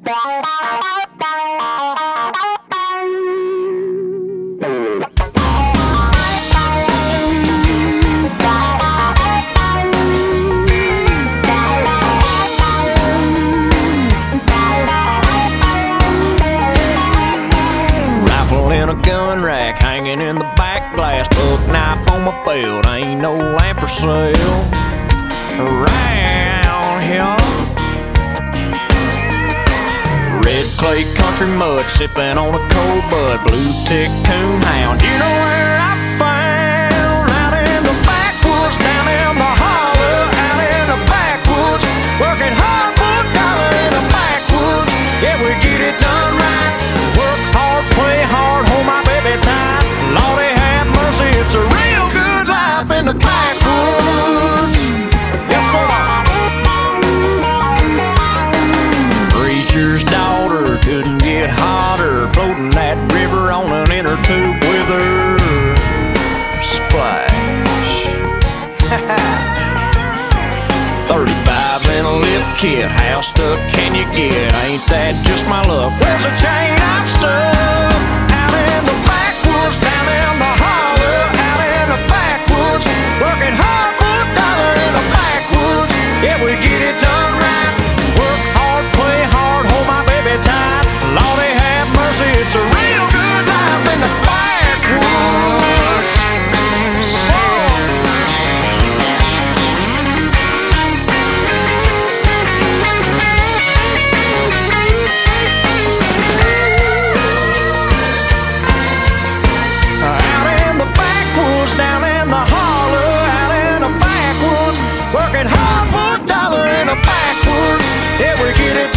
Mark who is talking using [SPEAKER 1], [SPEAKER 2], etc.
[SPEAKER 1] Rifle in a gun rack, hanging in the back glass. Buck knife on my belt, ain't no lamp for sale around here. Red clay country mud, sipping on a cold bud. Blue tick coonhound, you know where I found? Out in the backwoods, down in the holler. Out in the backwoods, working hard for a dollar in the backwoods. Yeah, we get it done right. Work hard, play hard, hold my baby tight. Lordy have mercy, it's a real good life in the backwoods. Yes, sir. Preacher's daughter couldn't get hotter, floating that river on an inner tube with her. Splash. 35s in a lift kit, how stuck can you get? Ain't that just my luck? Where's the chain I'm stuck? Out in the backwoods, down in the holler. Out in the backwoods, working hard for a dollar in the backwoods. Yeah, we get it done right. Work hard, play hard, hold my baby tight. Lordy have mercy, it's a real good life in the backwoods. Out in the backwoods, down in the holler. Out in the backwoods, working hard for a dollar in the backwoods. Yeah, we get it